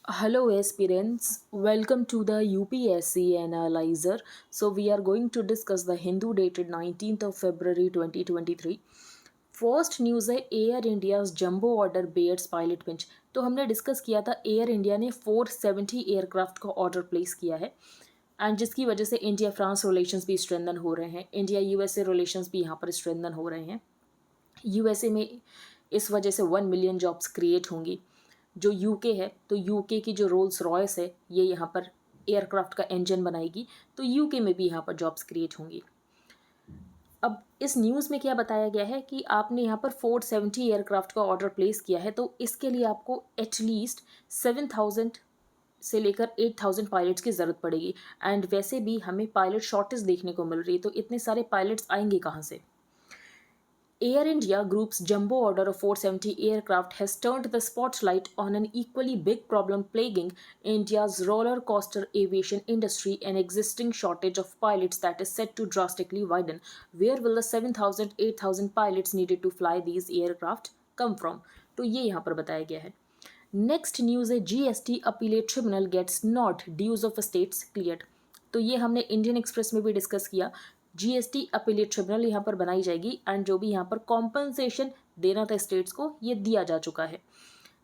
Hello aspirants, welcome to the UPSC Analyzer. So we are going to discuss the Hindu dated 19th of February 2023. First news है air India's jumbo order bears pilot pinch. तो हमने discuss किया था air India ने 470 aircraft का order place किया है and जिसकी वजह से इंडिया फ्रांस रिलेशंस भी स्ट्रेंथन हो रहे हैं, इंडिया यूएसए रिलेशंस भी यहाँ पर स्ट्रेंथन हो रहे हैं। यूएसए में इस वजह से 1 मिलियन जॉब्स क्रिएट होंगी। जो यूके है तो यूके की जो रोल्स रॉयस है ये यहाँ पर एयरक्राफ्ट का इंजन बनाएगी, तो यूके में भी यहाँ पर जॉब्स क्रिएट होंगी। अब इस न्यूज़ में क्या बताया गया है कि आपने यहाँ पर 470 एयरक्राफ्ट का ऑर्डर प्लेस किया है, तो इसके लिए आपको एटलीस्ट 7,000 से लेकर 8,000 पायलट्स की ज़रूरत पड़ेगी। एंड वैसे भी हमें पायलट शॉर्टेज देखने को मिल रही है, तो इतने सारे पायलट्स आएंगे कहाँ से। Air India Group's jumbo order of 470 aircraft has turned the spotlight on an equally big problem plaguing India's roller coaster aviation industry, an existing shortage of pilots that is set to drastically widen. Where will the 7,000 8,000 pilots needed to fly these aircraft come from? तो ये यहाँ पर बताया गया है। Next news है GST appellate tribunal gets not dues of states cleared. तो ये हमने इंडियन एक्सप्रेस में भी डिस्कस किया। जीएसटी अपीलेट ट्रिब्यूनल यहाँ पर बनाई जाएगी एंड जो भी यहाँ पर कॉम्पनसेशन देना था स्टेट्स को ये दिया जा चुका है।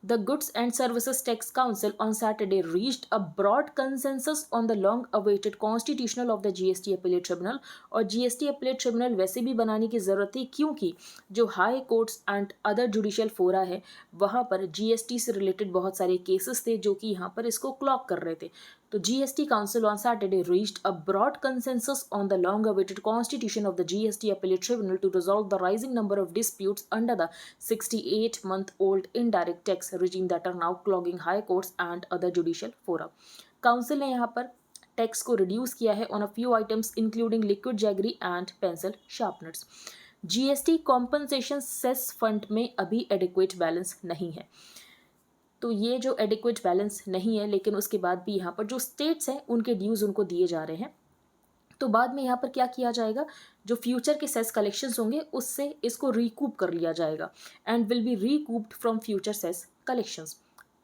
The Goods and Services Tax Council on Saturday reached a broad consensus on the long-awaited constitutional of the GST Appellate Tribunal। और GST Appellate Tribunal वैसे भी बनाने की ज़रूरत थी क्योंकि जो high courts and other judicial फोरा है वहाँ पर जीएसटी से रिलेटेड बहुत सारे केसेस थे जो कि यहाँ पर इसको क्लॉक कर रहे थे। तो GST Council on Saturday reached a broad consensus on the long-awaited constitution of the GST Appellate Tribunal to resolve the rising number of disputes under the 68-month-old indirect tax regime that are now clogging high courts and other judicial fora। Council ने यहाँ पर tax को reduce किया है on a few items including liquid jaggery and pencil sharpeners. GST compensation cess fund में अभी adequate balance नहीं है, तो ये जो एडिक्वेट बैलेंस नहीं है लेकिन उसके बाद भी यहाँ पर जो स्टेट्स हैं उनके ड्यूज़ उनको दिए जा रहे हैं। तो बाद में यहाँ पर क्या किया जाएगा, जो फ्यूचर के सेस कलेक्शंस होंगे उससे इसको रिकूप कर लिया जाएगा and will be recouped from future cess collections.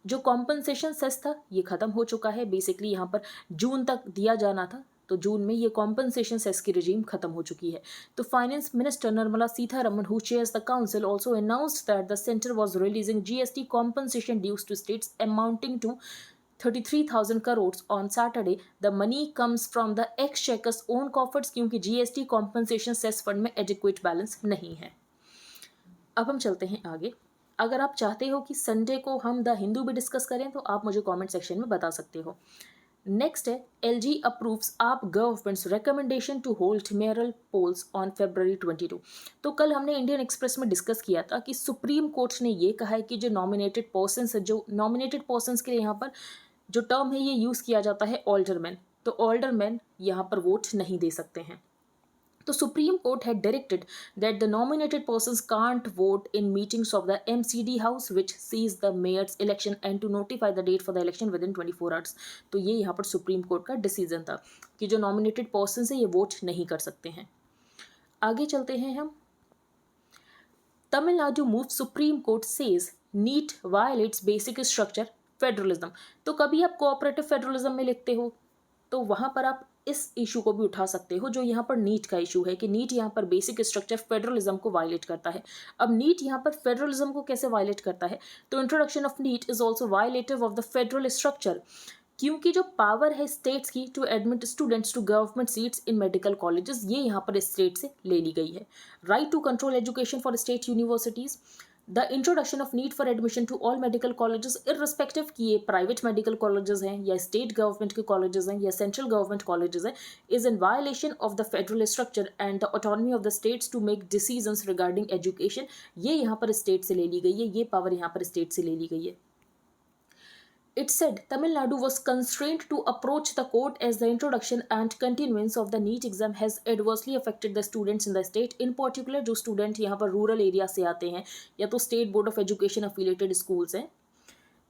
जो कॉम्पनसेशन सेस था ये ख़त्म हो चुका है, बेसिकली यहाँ पर जून तक दिया जाना था, तो जून में ये कॉम्पनसेशन सेस की रिजीम खत्म हो चुकी है। तो finance minister Nirmala Sitharaman who chairs the council also announced that the centre was releasing GST compensation dues to states amounting to 33,000 crores on Saturday। The money comes from the exchequer's own coffers क्योंकि GST compensation cess fund में adequate balance नहीं है। अब हम चलते हैं आगे। अगर आप चाहते हो कि संडे को हम द हिंदू भी डिस्कस करें तो आप मुझे कमेंट सेक्शन में बता सकते हो। नेक्स्ट है LG approves AAP government's recommendation to hold mayoral polls on February 22। तो कल हमने इंडियन एक्सप्रेस में डिस्कस किया था कि सुप्रीम कोर्ट ने ये कहा है कि जो नॉमिनेटेड पर्सन्स के लिए यहाँ पर जो टर्म है ये यूज़ किया जाता है ऑल्डरमैन, तो ऑल्डरमैन यहाँ पर वोट नहीं दे सकते हैं। तो supreme court had directed that the nominated persons can't vote in meetings of the MCD house which sees the mayor's election and to notify the date for the election within 24 hours. तो ये यहाँ पर supreme court का decision था कि जो nominated persons है ये वोट नहीं कर सकते हैं। आगे चलते हैं हम। Tamil Nadu move supreme court says NEET violates basic structure federalism. तो कभी आप कोऑपरेटिव फेडरलिज्म में लिखते हो तो वहाँ पर आप इस इशू को भी उठा सकते हो जो यहाँ पर नीट का इशू है कि नीट यहाँ पर बेसिक स्ट्रक्चर फेडरलिज्म को वायलेट करता है। अब नीट यहाँ पर फेडरलिज्म को कैसे वायलेट करता है, तो introduction of NEET is also violative of the federal structure क्योंकि जो पावर है स्टेट्स की to admit students to government seats in medical colleges ये यहाँ पर स्टेट से ले ली गई है। Right to control education for state universities, the introduction of NEET for admission to all medical colleges irrespective कि ये प्राइवेट मेडिकल कॉलेजेस हैं या स्टेट गवर्नमेंट के कॉलेजेस हैं या सेंट्रल गवर्नमेंट कॉलेजेस हैं, is in violation of the federal structure and the autonomy of the states to make decisions regarding education. ये यहाँ पर स्टेट से ले ली गई है, ये पावर यहाँ पर स्टेट से ले ली गई है। It said Tamil Nadu was constrained to approach the court as the introduction and continuance of the NEET exam has adversely affected the students in the state, in particular जो student यहाँ पर rural area से आते हैं या तो state board of education affiliated schools हैं,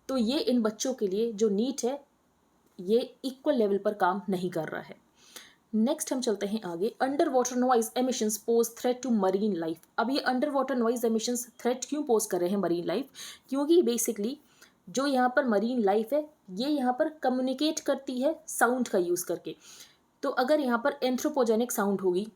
तो ये इन बच्चों के लिए जो नीट है ये इक्वल लेवल पर काम नहीं कर रहा है। नेक्स्ट हम चलते हैं आगे। Under water noise emissions pose threat to marine life. अब ये under water noise emissions threat क्यों पोज कर रहे हैं मरीन लाइफ, क्योंकि बेसिकली जो यहाँ पर मरीन लाइफ है ये यहाँ पर कम्युनिकेट करती है साउंड का यूज़ करके। तो अगर यहाँ पर एंथ्रोपोजेनिक साउंड होगी,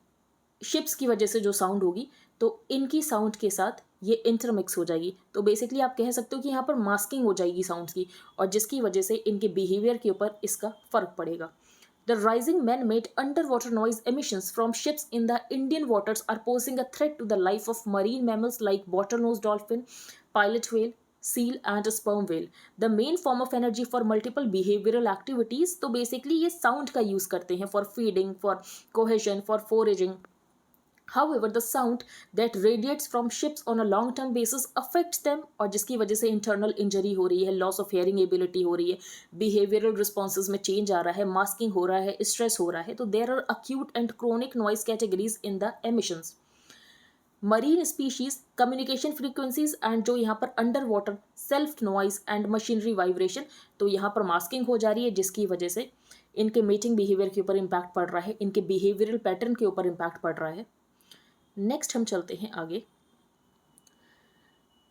शिप्स की वजह से जो साउंड होगी, तो इनकी साउंड के साथ ये इंटरमिक्स हो जाएगी। तो बेसिकली आप कह सकते हो कि यहाँ पर मास्किंग हो जाएगी साउंड्स की, और जिसकी वजह से इनके बिहेवियर के ऊपर इसका फर्क पड़ेगा। The rising man-made underwater noise emissions from ships in the Indian waters are posing a threat to the life of marine mammals like bottlenose dolphin, pilot whale, seal and sperm whale. The main form of energy for multiple behavioral activities. तो basically ये sound का use करते हैं for feeding, for cohesion, for foraging. However, the sound that radiates from ships on a long-term basis affects them, और जिसकी वजह से internal injury हो रही है, loss of hearing ability हो रही है, behavioral responses में change आ रहा है, masking हो रहा है, stress हो रहा है। तो there are acute and chronic noise categories in the emissions. Marine species, communication frequencies and जो यहाँ पर underwater self noise and machinery vibration, तो यहाँ पर masking हो जा रही है, जिसकी वजह से इनके mating behavior के ऊपर impact पड़ रहा है, इनके behavioral pattern के ऊपर impact पड़ रहा है। नेक्स्ट हम चलते हैं आगे।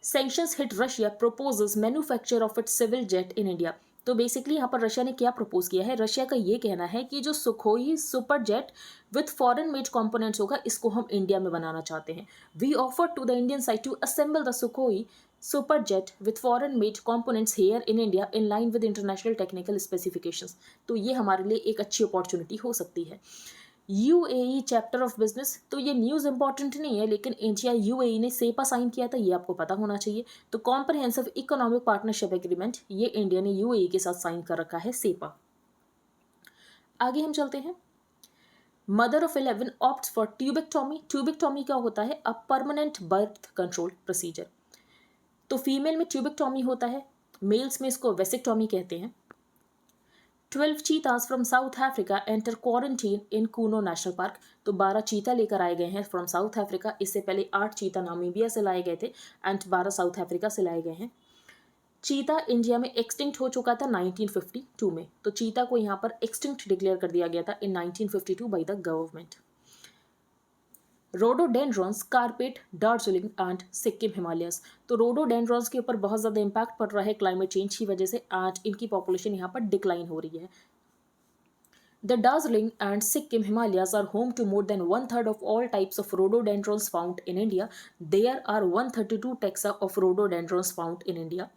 Sanctions hit Russia proposes manufacture of its civil jet in India. तो बेसिकली यहाँ पर रशिया ने क्या प्रपोज किया है, रशिया का ये कहना है कि जो Sukhoi super jet with foreign made components होगा, इसको हम इंडिया में बनाना चाहते हैं। We offer to the Indian side to assemble the Sukhoi super jet with foreign made components here in India in line with international technical specifications. तो ये हमारे लिए एक अच्छी अपॉर्चुनिटी हो सकती है। यूएई चैप्टर ऑफ बिजनेस, तो ये न्यूज़ इंपॉर्टेंट नहीं है, लेकिन इंडिया यूएई ने सेपा साइन किया था, ये आपको पता होना चाहिए। तो कॉम्प्रहेंसिव इकोनॉमिक पार्टनरशिप एग्रीमेंट, ये इंडिया ने यूएई के साथ साइन कर रखा है, सेपा। आगे हम चलते हैं। Mother of 11 opts for tubectomy. Tubectomy क्या होता है, a permanent birth control procedure. तो फीमेल में ट्यूबेक्टोमी होता है, मेल्स में इसको वेसेक्टोमी कहते हैं। 12 cheetahs from South Africa enter quarantine in Kuno National Park। तो 12 चीता लेकर आए गए हैं फ्रॉम साउथ अफ्रीका। इससे पहले 8 चीता नामीबिया से लाए गए थे एंड 12 साउथ अफ्रीका से लाए गए हैं। चीता इंडिया में एक्सटिंक्ट हो चुका था 1952 में, तो चीता को यहाँ पर एक्सटिंक्ट डिक्लेयर कर दिया गया था इन 1952 by the government. Rhododendrons, carpet, Darjeeling and Sikkim Himalayas. तो रोडोडेंड्रॉन्स के ऊपर बहुत ज़्यादा इम्पैक्ट पड़ रहा है क्लाइमेट चेंज की वजह से, एंड इनकी पॉपुलेशन यहाँ पर डिक्लाइन हो रही है। The Darjeeling and Sikkim Himalayas are home to more than one-third of all types of rhododendrons found in India. There are 132 taxa of rhododendrons found in India.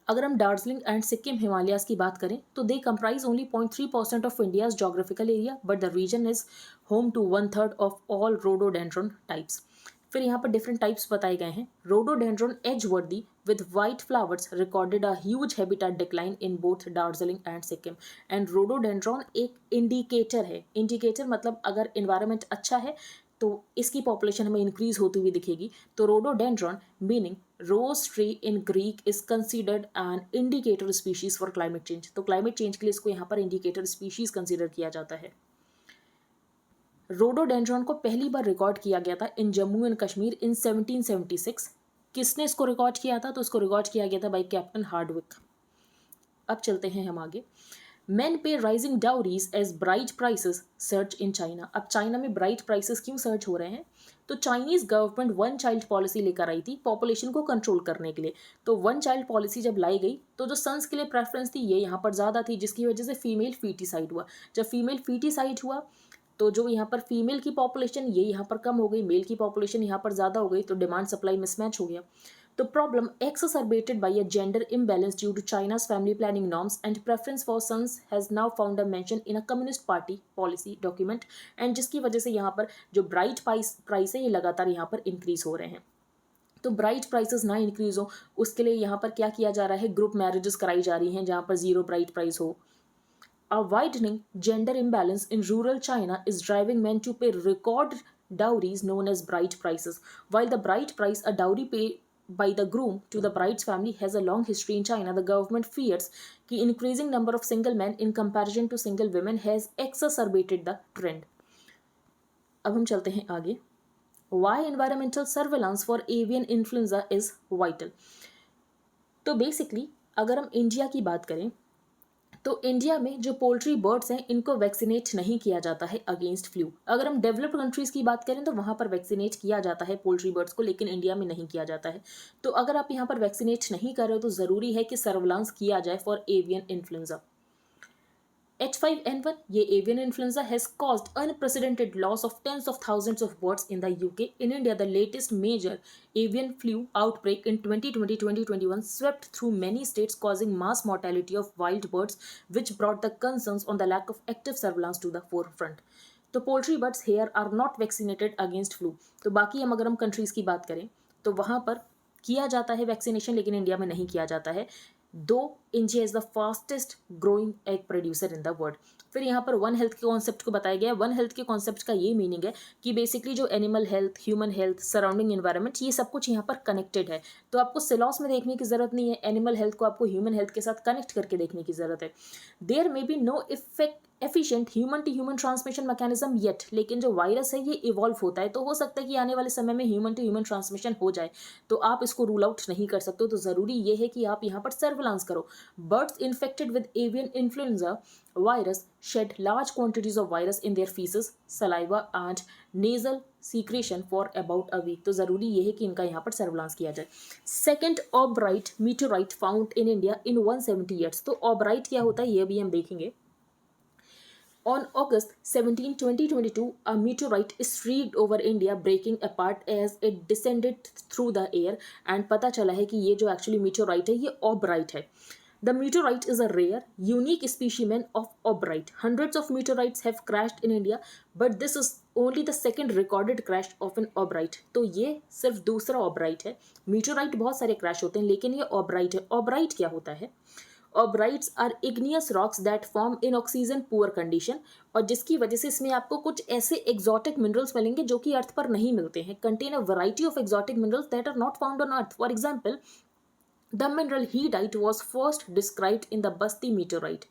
अगर हम दार्जिलिंग एंड सिक्किम हिमालयाज की बात करें तो they comprise only 0.3% of India's geographical area, but the region is home to 1/3 of all rhododendron types. फिर यहाँ पर different types बताए गए हैं। Rhododendron edgeworthii with white flowers recorded a huge habitat decline in both Darjeeling and Sikkim. And rhododendron एक indicator है, indicator मतलब अगर इन्वायरमेंट अच्छा है तो इसकी पॉपुलेशन हमें इंक्रीज होती हुई दिखेगी। तो rhododendron meaning rose tree in Greek is considered an indicator species for climate change. तो क्लाइमेट चेंज के लिए इसको यहाँ पर इंडिकेटर स्पीशीज कंसिडर किया जाता है। रोडोडेंड्रॉन को पहली बार रिकॉर्ड किया गया था इन जम्मू एंड कश्मीर इन 1776। किसने इसको रिकॉर्ड किया था, तो इसको रिकॉर्ड किया गया था बाय कैप्टन हार्डविक। अब चलते हैं हम आगे। Men pay rising dowries as bride prices surge in China। अब चाइना में ब्राइड प्राइसेस क्यों सर्च हो रहे हैं, तो Chinese government one child policy लेकर आई थी पॉपुलेशन को कंट्रोल करने के लिए। तो वन चाइल्ड पॉलिसी जब लाई गई तो जो सन्स के लिए प्रेफरेंस थी ये यहाँ पर ज़्यादा थी, जिसकी वजह से फीमेल फीटिसाइड हुआ। जब फीमेल फीटिसाइड हुआ तो जो यहाँ पर फीमेल की पॉपुलेशन ये यहाँ पर कम हो गई, मेल की पॉपुलेशन यहाँ पर ज़्यादा हो गई, तो डिमांड सप्लाई मिसमैच हो गया। The problem exacerbated by a gender imbalance due to China's family planning norms and preference for sons has now found a mention in a Communist Party policy document, and जिसकी वजह से यहाँ पर जो bride price है ये लगातार यहाँ पर इंक्रीज हो रहे हैं। तो ब्राइड प्राइसेस ना इंक्रीज हो उसके लिए यहाँ पर क्या किया जा रहा है, ग्रुप मैरिजेस कराई जा रही हैं जहाँ पर जीरो ब्राइड प्राइस हो। A widening gender imbalance in rural China is driving men to pay record dowries known as bride prices. While the bride price, a dowry paid by the groom to the bride's family, has a long history in China, the government fears कि increasing number of single men in comparison to single women has exacerbated the trend. अब हम चलते हैं आगे। Why environmental surveillance for avian influenza is vital। तो basically अगर हम India की बात करें तो इंडिया में जो पोल्ट्री बर्ड्स हैं इनको वैक्सीनेट नहीं किया जाता है अगेंस्ट फ्लू। अगर हम डेवलप्ड कंट्रीज की बात करें तो वहाँ पर वैक्सीनेट किया जाता है पोल्ट्री बर्ड्स को, लेकिन इंडिया में नहीं किया जाता है। तो अगर आप यहाँ पर वैक्सीनेट नहीं कर रहे हो तो ज़रूरी है कि सर्विलांस किया जाए फॉर एवियन इन्फ्लुएंजा। H5N1, ये avian influenza has caused unprecedented loss of tens of thousands of birds in the UK. In India, the latest major avian flu outbreak in 2020-2021 swept through many states, causing mass mortality of wild birds, which brought the concerns on the lack of active surveillance to the forefront. तो poultry birds here are not vaccinated against flu. तो बाकी हम अगर हम countries की बात करें तो वहाँ पर किया जाता है वैक्सीनेशन, लेकिन इंडिया में नहीं किया जाता है। दो, India is the fastest growing egg producer in the world. फिर यहाँ पर वन हेल्थ के कॉन्सेप्ट को बताया गया है। वन हेल्थ के कॉन्सेप्ट का ये मीनिंग है कि बेसिकली जो animal health, human health, surrounding environment, ये सब कुछ यहाँ पर कनेक्टेड है। तो आपको सिलॉस में देखने की जरूरत नहीं है, एनिमल हेल्थ को आपको ह्यूमन हेल्थ के साथ कनेक्ट करके देखने की जरूरत है। There may be no efficient human to human transmission mechanism yet, लेकिन जो वायरस है ये इवॉल्व होता है, तो हो सकता है कि आने वाले समय में ह्यूमन टू ह्यूमन ट्रांसमिशन हो जाए, तो आप इसको रूल आउट नहीं कर सकते। तो ज़रूरी ये है कि आप यहाँ पर सर्विलांस करो। Birds infected with avian influenza virus shed large quantities of virus in their feces, saliva and nasal secretion for about a week. तो ज़रूरी ये है कि इनका यहाँ पर सर्विलांस किया जाए। Second, aubrite meteorite found in India in 170 years. तो ऑबराइट क्या होता है ये भी हम देखेंगे। On August 17, 2022, a meteorite streaked over India, breaking apart as it descended through the air. And पता चला है कि ये जो एक्चुअली meteorite है ये ऑबराइट है। The meteorite is a rare, unique specimen of obrite. Hundreds of meteorites have crashed in India, but this is only the second recorded crash of an obrite. तो ये सिर्फ दूसरा obrite है। meteorite बहुत सारे क्रैश होते हैं, लेकिन ये obrite है। obrite क्या होता है? Obrites are igneous rocks that form in oxygen poor condition, और जिसकी वजह से इसमें आपको कुछ ऐसे exotic minerals मिलेंगे जो कि अर्थ पर नहीं मिलते हैं। Contain a variety of exotic minerals that are not found on earth. For example, the mineral heatite was first described in the Basti meteorite.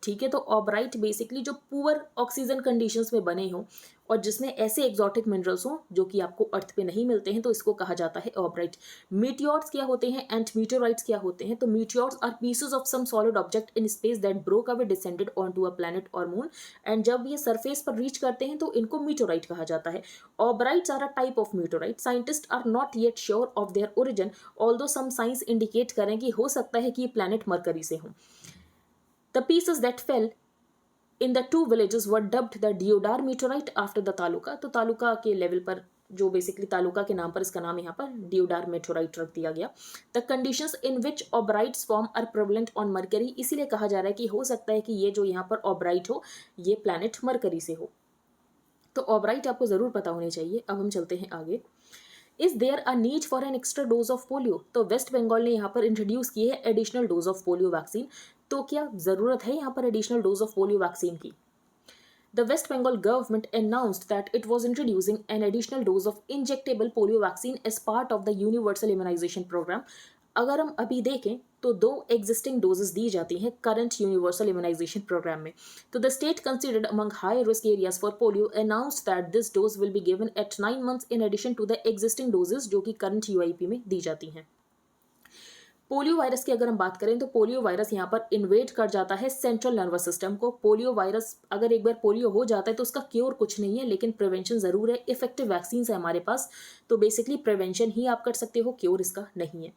ठीक है, तो ऑबराइट बेसिकली जो पुअर ऑक्सीजन कंडीशंस में बने हों और जिसमें ऐसे एक्सोटिक मिनरल्स हों जो कि आपको अर्थ पे नहीं मिलते हैं, तो इसको कहा जाता है ऑबराइट। मीटियोर्स क्या होते हैं एंड मीटियोराइट्स क्या होते हैं? तो meteors are pieces of some solid object in space that broke away descended on to a planet or moon, and जब ये सरफेस पर रीच करते हैं तो इनको मीटियोराइट कहा जाता है। Aubrites are a type of meteorite. Scientist are not yet sure of their origin, although some science indicate करें कि हो सकता है कि ये प्लैनेट मरकरी से हों। The pieces that fell in the two villages were dubbed the Deodar meteorite after the taluka. तो तालुका के लेवल पर जो बेसिकली तालुका के नाम पर इसका नाम यहाँ पर डियोडार मेटोराइट रख दिया गया। The conditions in which aubrites form are prevalent on Mercury, इसीलिए कहा जा रहा है कि हो सकता है कि ये जो यहाँ पर ऑबराइट हो ये प्लैनेट मरकरी से हो। तो ऑबराइट आपको ज़रूर पता होनी चाहिए। अब हम चलते हैं आगे। Is there a need for an extra dose of polio? तो वेस्ट बंगाल ने यहाँ पर इंट्रोड्यूस की है additional dose of polio vaccine. तो क्या ज़रूरत है यहाँ पर additional dose of polio vaccine की? The West Bengal government announced that it was introducing an additional dose of injectable polio vaccine as part of the universal immunization program. अगर हम अभी देखें तो 2 एग्जिस्टिंग डोजेस दी जाती हैं करंट यूनिवर्सल इम्यूनाइजेशन प्रोग्राम में। तो the state considered among high risk areas for polio announced that this dose will be given at 9 months in addition to the existing doses जो कि करंट यूआईपी में दी जाती हैं। Polio virus की अगर हम बात करें तो पोलियो वायरस यहाँ पर इन्वेड कर जाता है सेंट्रल नर्वस सिस्टम को। पोलियो वायरस अगर एक बार पोलियो हो जाता है तो उसका क्योर कुछ नहीं है, लेकिन प्रिवेंशन ज़रूर है। इफेक्टिव वैक्सीन है हमारे पास, तो बेसिकली प्रिवेंशन ही आप कर सकते हो, क्योर इसका नहीं है।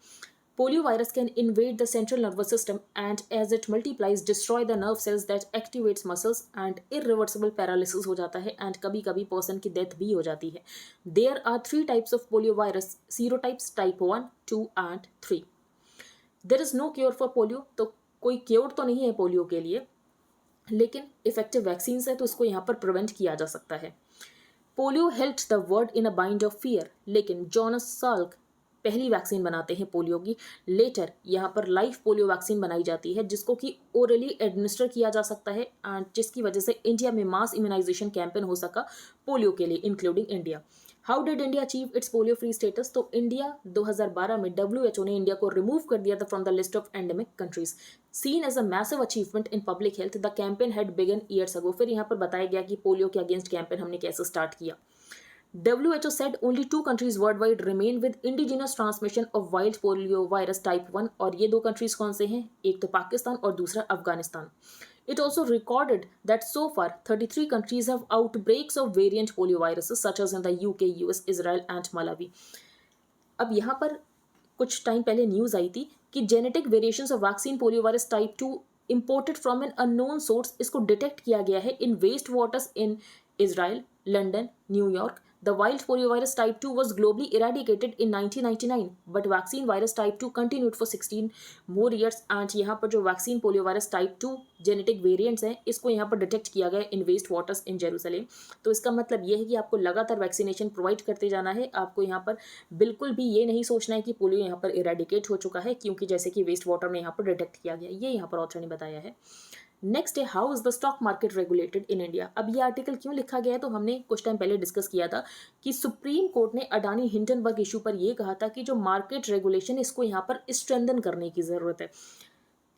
Polio virus can invade the central nervous system and as it multiplies destroy the nerve cells that activates muscles and irreversible paralysis हो जाता है, एंड कभी कभी पर्सन की डेथ भी हो जाती है। There are 3 types of polio virus, serotypes type 1, 2 and 3। There is no cure for polio, तो कोई क्योर तो नहीं है पोलियो के लिए, लेकिन इफेक्टिव वैक्सीन है तो इसको यहाँ पर प्रिवेंट किया जा सकता है। Polio helped the world in a bind of fear, लेकिन जॉनस साल्क पहली वैक्सीन बनाते हैं पोलियो की। लेटर यहाँ पर लाइव पोलियो वैक्सीन बनाई जाती है जिसको कि ओरली एडमिनिस्टर किया जा सकता है, एंड जिसकी वजह से इंडिया में मास इम्यूनाइजेशन कैंपेन हो सका पोलियो के लिए, including India. How did India achieve it's polio free status? तो इंडिया 2012 में WHO ने इंडिया को रिमूव कर दिया था from the list of endemic countries. Seen as a massive achievement in public health, the campaign had began years ago. फिर यहाँ पर बताया गया कि पोलियो के अगेंस्ट कैंपेन हमने कैसे स्टार्ट किया। WHO said only 2 countries worldwide remain with indigenous transmission of wild polio virus type 1 और ये 2 कंट्रीज कौन से हैं, एक तो पाकिस्तान और दूसरा Afghanistan. It also recorded that so far 33 countries have outbreaks of variant polioviruses such as in the UK, US, Israel and Malawi. अब यहाँ पर कुछ टाइम पहले न्यूज़ आई थी कि genetic variations of vaccine poliovirus type 2 imported from an unknown source इसको detect किया गया है in waste waters in Israel, London, New York. The wild poliovirus type 2 was globally eradicated in 1999, but vaccine virus type 2 continued for 16 more years. And यहाँ पर जो vaccine poliovirus type 2 genetic variants हैं इसको यहाँ पर डिटेक्ट किया गया इन waste waters इन Jerusalem. तो इसका मतलब ये है कि आपको लगातार वैक्सीनेशन प्रोवाइड करते जाना है. आपको यहाँ पर बिल्कुल भी ये नहीं सोचना है कि पोलियो यहाँ पर इरेडिकेट हो चुका है, क्योंकि जैसे कि वेस्ट वाटर में यहाँ पर डिटेक्ट किया गया, ये यहाँ पर ऑथर ने बताया है. नेक्स्ट है how is the stock market regulated in India. अब ये आर्टिकल क्यों लिखा गया है, तो हमने कुछ टाइम पहले डिस्कस किया था कि सुप्रीम कोर्ट ने अडानी हिंडनबर्ग इशू पर यह कहा था कि जो मार्केट रेगुलेशन इसको यहाँ पर स्ट्रेंथन करने की ज़रूरत है,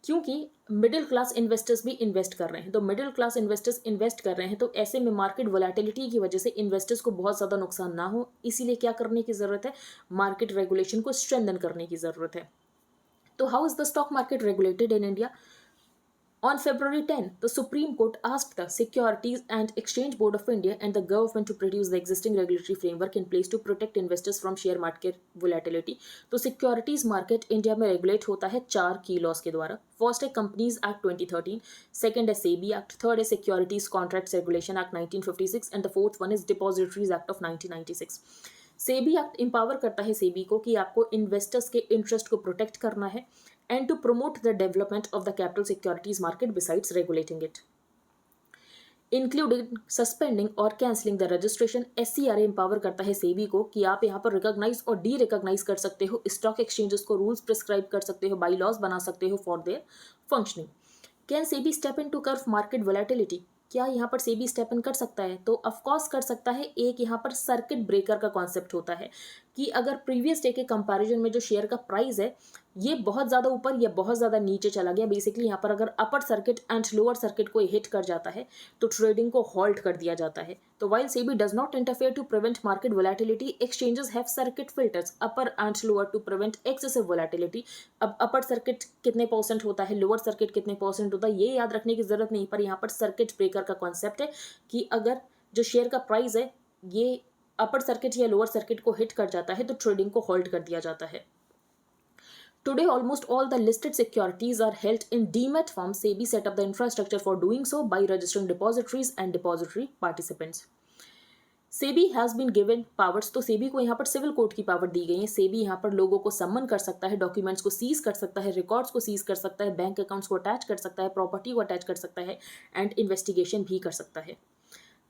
क्योंकि मिडिल क्लास इन्वेस्टर्स भी इन्वेस्ट कर रहे हैं. तो मिडिल क्लास इन्वेस्टर्स इन्वेस्ट कर रहे हैं, तो ऐसे में मार्केट वोलेटिलिटी की वजह से इन्वेस्टर्स को बहुत ज़्यादा नुकसान ना हो, इसीलिए क्या करने की ज़रूरत है, मार्केट रेगुलेशन को स्ट्रेंथन करने की ज़रूरत है. तो how is the stock market regulated in India. On February 10, the Supreme Court asked the Securities and Exchange Board of India and the government to produce the existing regulatory framework in place to protect investors from share market volatility. तो securities market India में regulate होता है 4 की laws के द्वारा. First है companies act 2013, second है SEBI act, third है securities contracts regulation act 1956 and the fourth one is depositories act of 1996. SEBI act empower करता है सेबी को कि आपको इन्वेस्टर्स के इंटरेस्ट को प्रोटेक्ट करना है and to promote the development of the capital securities market besides regulating it, including suspending or cancelling the registration. SCRA empower करता है सेबी को कि आप यहाँ पर रिकॉग्नाइज और डी रिकॉग्नाइज कर सकते हो स्टॉक एक्सचेंजेस को, रूल्स प्रिस्क्राइब कर सकते हो, बाई लॉज बना सकते हो for their functioning. Can SEBI step in to curb market volatility. क्या यहाँ पर सेबी स्टेप इन कर सकता है, तो ऑफकोर्स कर सकता है. एक यहाँ पर सर्किट ब्रेकर का कॉन्सेप्ट होता है कि अगर प्रीवियस डे के कंपैरिजन में जो शेयर का प्राइस है ये बहुत ज़्यादा ऊपर या बहुत ज़्यादा नीचे चला गया, बेसिकली यहाँ पर अगर upper circuit and lower circuit को हिट कर जाता है तो ट्रेडिंग को हॉल्ट कर दिया जाता है. तो while SEBI does not interfere to prevent market volatility, exchanges have circuit filters upper and lower to prevent excessive volatility. अब अपर सर्किट कितने परसेंट होता है, लोअर सर्किट कितने परसेंट होता है, ये याद रखने की जरूरत नहीं, पर यहाँ पर सर्किट ब्रेकर का कॉन्सेप्ट है कि अगर जो शेयर का प्राइस है ये अपर सर्किट या लोअर सर्किट को हिट कर जाता है तो ट्रेडिंग को होल्ड कर दिया जाता है. Today, almost all the listed securities are held in demat form. SEBI set up the infrastructure for doing so by registering depositories and depository participants. SEBI has been given powers. तो SEBI को यहाँ पर civil court की power दी गई है. SEBI यहाँ पर लोगों को सम्मन कर सकता है, डॉक्यूमेंट्स को सीज कर सकता है, रिकॉर्ड्स को सीज कर सकता है, बैंक अकाउंट्स को अटैच कर सकता है, प्रॉपर्टी को अटैच कर सकता है एंड इन्वेस्टिगेशन भी कर सकता है.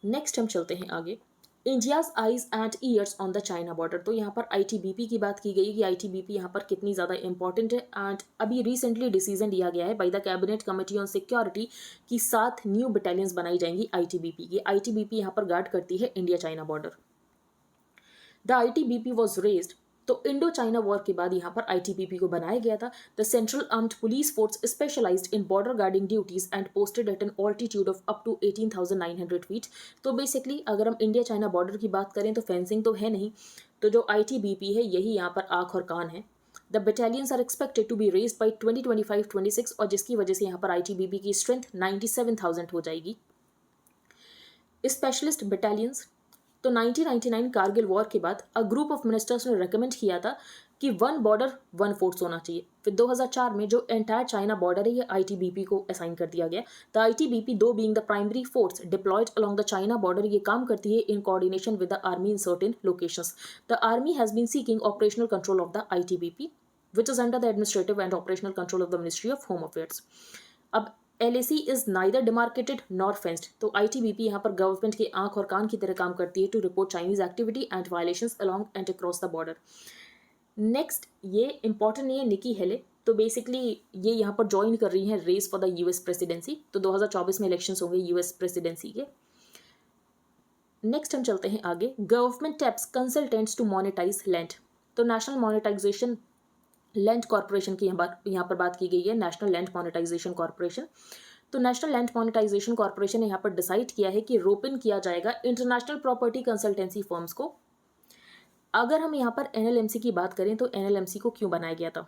नेक्स्ट हम चलते हैं आगे. India's eyes and years on the China border. तो यहाँ पर ITBP की बात की गई कि ITBP यहाँ पर कितनी ज़्यादा इंपॉर्टेंट है. एंड अभी रिसेंटली डिसीजन लिया गया है by the cabinet committee on security की 7 न्यू बटालियंस बनाई जाएंगी ITBP की. ITBP यहाँ पर गार्ड करती है India China border. The ITBP was raised. तो इंडो चाइना वॉर के बाद यहाँ पर ITBP को बनाया गया था. The central armed police force specialised in border guarding duties and posted at an altitude of up to 18,900 feet. तो बेसिकली अगर हम इंडिया चाइना बॉर्डर की बात करें तो फेंसिंग तो है नहीं, तो जो ITBP है यही यहाँ पर आँख और कान है. The battalions are expected to be raised by 2025-26 और जिसकी वजह से यहाँ पर ITBP की स्ट्रेंथ 97,000 हो जाएगी. Specialist battalions. तो 1999 कारगिल वॉर के बाद अ ग्रुप ऑफ मिनिस्टर्स ने रेकमेंड किया था कि 1 बॉर्डर 1 फोर्स होना चाहिए. फिर 2004 में जो एंटायर चाइना बॉर्डर है ये ITBP को असाइन कर दिया गया. The ITBP though being the primary force deployed along the China border, ये काम करती है in coordination with the army in certain locations. The army has been seeking operational control of the ITBP which is under the administrative and operational control of the ministry of home affairs. अब LAC is neither demarcated nor fenced. तो ITBP यहाँ पर government की आंख और कान की तरह काम करती है to report Chinese activity and violations along and across the border. Next ये इंपॉर्टेंट नहीं है, निकी हेले. तो बेसिकली ये यहाँ पर ज्वाइन कर रही हैं race for the US presidency. तो 2024 में इलेक्शंस होंगे US प्रेसिडेंसी के. नेक्स्ट हम चलते हैं आगे. Government taps consultants to monetise land. तो नेशनल मोनेटाइजेशन लैंड कॉर्पोरेशन की यहाँ पर बात की गई है, नेशनल लैंड मोनेटाइजेशन कॉर्पोरेशन. तो नेशनल लैंड मोनेटाइजेशन कॉर्पोरेशन ने यहाँ पर डिसाइड किया है कि रोप इन किया जाएगा इंटरनेशनल प्रॉपर्टी कंसल्टेंसी फर्म्स को। अगर हम यहाँ पर एनएलएमसी की बात करें तो एनएलएमसी को क्यों बनाया गया था,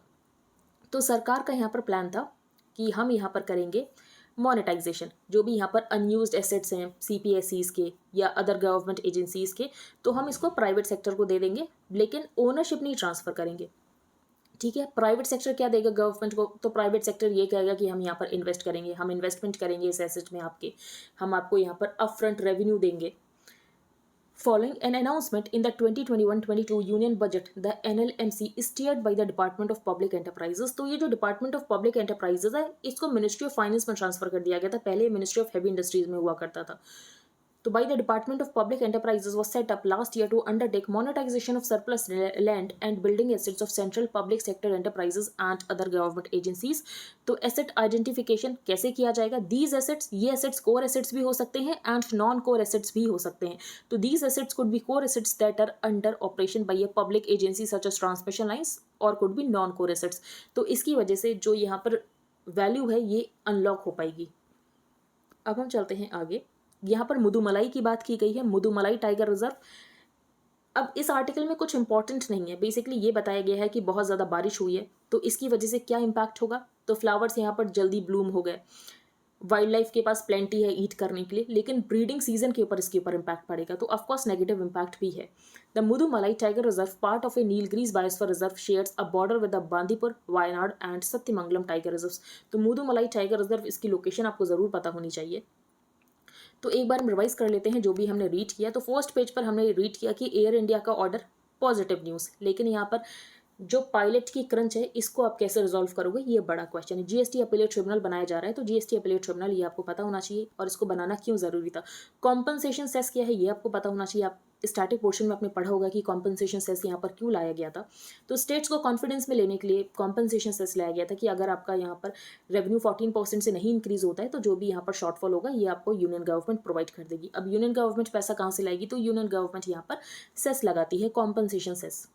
तो सरकार का यहाँ पर प्लान था कि हम यहाँ पर करेंगे मोनेटाइजेशन, जो भी यहाँ पर अनयूज्ड एसेट्स हैं सीपीएससीज के या अदर गवर्नमेंट एजेंसीज के, तो हम इसको प्राइवेट सेक्टर को दे देंगे, लेकिन ओनरशिप नहीं ट्रांसफर करेंगे। ठीक है, प्राइवेट सेक्टर क्या देगा गवर्नमेंट को, तो प्राइवेट सेक्टर ये कहेगा कि हम यहाँ पर इन्वेस्ट करेंगे, हम इन्वेस्टमेंट करेंगे इस एसेट में आपके, हम आपको यहाँ पर अपफ्रंट रेवेन्यू देंगे। Following an announcement in the 2021-22 Union Budget, the NLMC is steered by the Department of Public Enterprises। तो ये जो Department of Public Enterprises है, इसको Ministry of Finance में ट्रांसफर कर दिया गया था, पहले Ministry of Heavy Industries में हुआ करता था। तो by the Department of Public Enterprises was set up last year to undertake monetization of surplus land and building assets of central public sector enterprises and other government agencies। तो asset identification कैसे किया जाएगा? These assets, ये assets core assets भी हो सकते हैं and non core assets भी हो सकते हैं। तो these assets could be core assets that are under operation by a public agency such as transmission lines or could be non core assets। तो इसकी वजह से जो यहाँ पर वैल्यू है ये अनलॉक हो पाएगी। अब हम चलते हैं आगे। यहाँ पर मुदुमलाई की बात की गई है, मुदुमलाई टाइगर रिजर्व। अब इस आर्टिकल में कुछ इंपॉर्टेंट नहीं है, बेसिकली ये बताया गया है कि बहुत ज़्यादा बारिश हुई है तो इसकी वजह से क्या इम्पैक्ट होगा, तो फ्लावर्स यहाँ पर जल्दी ब्लूम हो गए, वाइल्ड लाइफ के पास प्लेंटी है ईट करने के लिए, लेकिन ब्रीडिंग सीजन के ऊपर इसके ऊपर इम्पैक्ट पड़ेगा, तो ऑफकोर्स नेगेटिव इम्पैक्ट भी है। The Mudumalai tiger reserve part of A Nilgiris biosphere reserve shares a border with the Bandipur, Wayanad and Sathyamangalam tiger reserve. तो मुदुमलाई टाइगर रिजर्व, इसकी लोकेशन आपको ज़रूर पता होनी चाहिए। तो एक बार हम रिवाइज कर लेते हैं जो भी हमने रीड किया। तो फर्स्ट पेज पर हमने रीड किया कि एयर इंडिया का ऑर्डर पॉजिटिव न्यूज़, लेकिन यहाँ पर जो पायलट की क्रंच है इसको आप कैसे रिजॉल्व करोगे, ये बड़ा क्वेश्चन है। जीएसटी अपीलेट ट्रिब्यूनल बनाया जा रहा है, तो जीएसटी अपीलेट ट्रिब्यूनल ये आपको पता होना चाहिए और इसको बनाना क्यों ज़रूरी था। कॉम्पनसेशन सेस क्या है ये आपको पता होना चाहिए, आप स्टैटिक पोर्शन में आपने पढ़ा होगा कि कॉम्पनसेशन सेस यहाँ पर क्यों लाया गया था। तो स्टेट्स को कॉन्फिडेंस में लेने के लिए कॉम्पनसेशन सेस लाया गया था कि अगर आपका यहाँ पर रेवेन्यू 14% से नहीं इंक्रीज होता है तो जो भी यहाँ पर शॉर्टफॉल होगा ये आपको यूनियन गवर्नमेंट प्रोवाइड कर देगी। अब यूनियन गवर्नमेंट पैसा कहाँ से लाएगी, तो यूनियन गवर्नमेंट यहाँ पर सेस लगाती है, कॉम्पनसेशन सेस।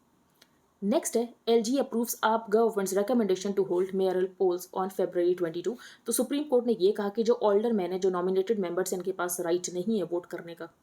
नेक्स्ट है LG approves AAP government's recommendation to hold mayoral polls on February 22। तो सुप्रीम कोर्ट ने ये कहा कि जो ऑल्डर मैन है, जो नॉमिनेटेड मेंबर्स हैं, इनके पास राइट नहीं है वोट करने का।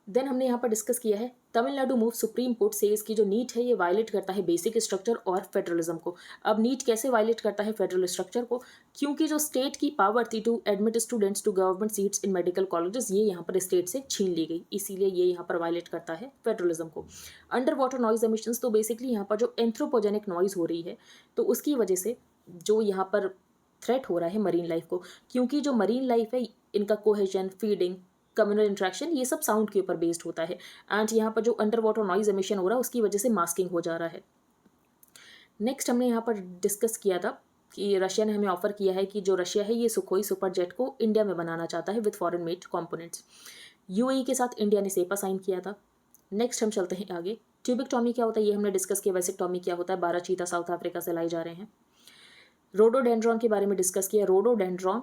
देन हमने यहाँ पर डिस्कस किया है तमिलनाडु मूव सुप्रीम कोर्ट से इसकी जो नीट है ये वायलेट करता है बेसिक स्ट्रक्चर और फेडरलिज्म को। अब नीट कैसे वायलेट करता है फेडरल स्ट्रक्चर को, क्योंकि जो स्टेट की पावर थी to admit students to government seats in medical colleges ये यहाँ पर स्टेट से छीन ली गई, इसीलिए ये यहाँ पर वायलेट करता है फेडरलिज्म को। अंडर वाटर नॉइज एमिशंस, तो बेसिकली यहाँ पर जो एंथ्रोपोजेनिक नॉइज हो रही है तो उसकी वजह से जो यहाँ पर थ्रेट हो रहा है मरीन लाइफ को, क्योंकि जो मरीन लाइफ है इनका कोहेजन, फीडिंग, कम्युनल इंट्रैक्शन ये सब साउंड के ऊपर बेस्ड होता है। एंड यहाँ पर जो अंडर वाटर नॉइज एमिशन हो रहा है उसकी वजह से मास्किंग हो जा रहा है। नेक्स्ट हमने यहाँ पर डिस्कस किया था कि रशिया ने हमें ऑफर किया है कि जो रशिया है ये सुखोई सुपर जेट को इंडिया में बनाना चाहता है with foreign made components. UAE के साथ इंडिया ने सेपा साइन किया था। नेक्स्ट हम चलते हैं आगे। ट्यूबिकटॉमी क्या होता है ये हमने डिस्कस किया। वेसिकटॉमी क्या होता है, 12 चीता साउथ अफ्रीका से लाए जा रहे हैं। रोडोडेंड्रॉन के बारे में डिस्कस किया। रोडोडेंड्रॉन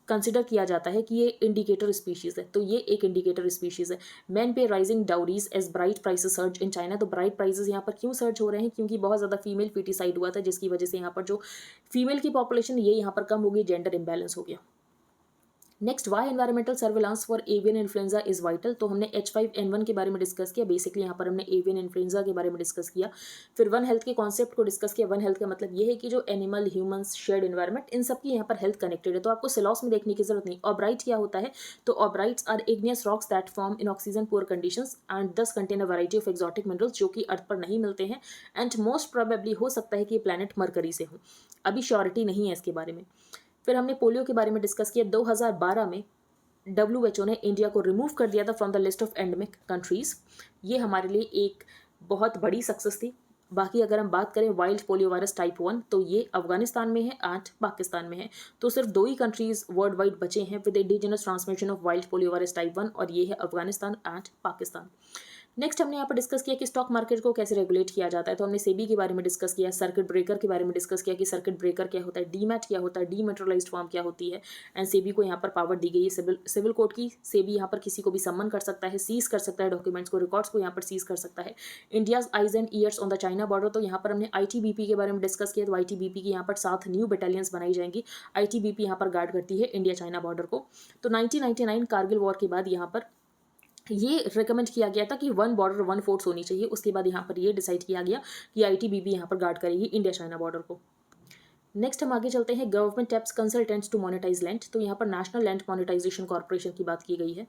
कंसिडर किया जाता है कि ये इंडिकेटर स्पीशीज़ है, तो ये एक इंडिकेटर स्पीशीज़ है। Men pay rising dowries as bride prices surge in China. तो ब्राइट प्राइसेस यहाँ पर क्यों सर्ज हो रहे हैं, क्योंकि बहुत ज़्यादा फीमेल फीटिसाइड हुआ था जिसकी वजह से यहाँ पर जो फीमेल की पॉपुलेशन ये यहाँ पर कम हो गई, जेंडर इम्बैलेंस हो गया। Next, why environmental surveillance for avian influenza is vital. तो हमने H5N1 के बारे में डिस्कस किया, बेसिकली यहाँ पर हमने एवियन इन्फ्लुएंजा के बारे में डिस्कस किया। फिर वन हेल्थ के कॉन्सेप्ट को डिस्कस किया। वन हेल्थ का मतलब ये है कि जो एनिमल, ह्यूमंस, शेयर्ड एनवायरमेंट, इन सब की यहाँ पर हेल्थ कनेक्टेड है, तो आपको सिलॉस में देखने की जरूरत नहीं। ऑब्राइट क्या होता है, तो aubrites are igneous rocks that form in oxygen poor conditions and thus contain a variety of exotic minerals जो कि अर्थ पर नहीं मिलते हैं एंड मोस्ट प्रोबेबली हो सकता है कि ये प्लैनेट मरकरी से हो, अभी श्योरिटी नहीं है इसके बारे में। फिर हमने पोलियो के बारे में डिस्कस किया। 2012 में WHO ने इंडिया को रिमूव कर दिया था from the list of endemic countries. ये हमारे लिए एक बहुत बड़ी सक्सेस थी। बाकी अगर हम बात करें वाइल्ड पोलियो वायरस टाइप 1, तो ये अफगानिस्तान में है एंड पाकिस्तान में है। तो सिर्फ 2 ही कंट्रीज़ वर्ल्ड वाइड बचे हैं with indigenous transmission of wild polio virus type 1 और ये है अफगानिस्तान एंड पाकिस्तान। नेक्स्ट हमने यहाँ पर डिस्कस किया कि स्टॉक मार्केट को कैसे रेगुलेट किया जाता है। तो हमने सेबी के बारे में डिस्कस किया, सर्किट ब्रेकर के बारे में डिस्कस किया कि सर्किट ब्रेकर क्या होता है, डीमैट क्या होता है, डीमेटेरियलाइज्ड फॉर्म क्या होती है, एंड सेबी को यहाँ पर पावर दी गई है सिविल कोर्ट की। सेबी यहाँ पर किसी को भी सम्मन कर सकता है, सीज कर सकता है डॉक्यूमेंट्स को, रिकॉर्ड्स को यहाँ पर सीज कर सकता है। India's eyes and years on the China border, तो यहाँ पर हमने आईटीबीपी के बारे में डिस्कस किया। तो आईटीबीपी की यहाँ पर 7 न्यू बटालियंस बनाई जाएंगी। आईटीबीपी यहाँ पर गार्ड करती है इंडिया चाइना बॉर्डर को। तो 1999 कारगिल वॉर के बाद यहाँ पर ये रिकमेंड किया गया था कि 1 बॉर्डर 1 फोर्स होनी चाहिए। उसके बाद यहाँ पर ये डिसाइड किया गया कि आईटीबीपी यहाँ पर गार्ड करेगी इंडिया चाइना बॉर्डर को। नेक्स्ट हम आगे चलते हैं, government taps consultants to monetise land. तो यहाँ पर नेशनल लैंड मोनेटाइजेशन कॉर्पोरेशन की बात की गई है।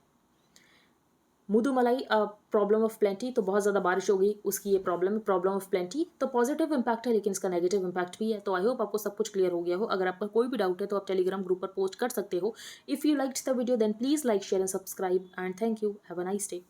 मुदुमलाई प्रॉब्लम ऑफ प्लेंटी, तो बहुत ज़्यादा बारिश हो गई, उसकी ये प्रॉब्लम ऑफ प्लेंटी। तो पॉजिटिव इंपैक्ट है लेकिन इसका नेगेटिव इंपैक्ट भी है। तो आई होप आपको सब कुछ क्लियर हो गया हो। अगर आपका कोई भी डाउट है तो आप टेलीग्राम ग्रुप पर पोस्ट कर सकते हो। If you liked the video then please like share and subscribe and thank you. Have a nice day.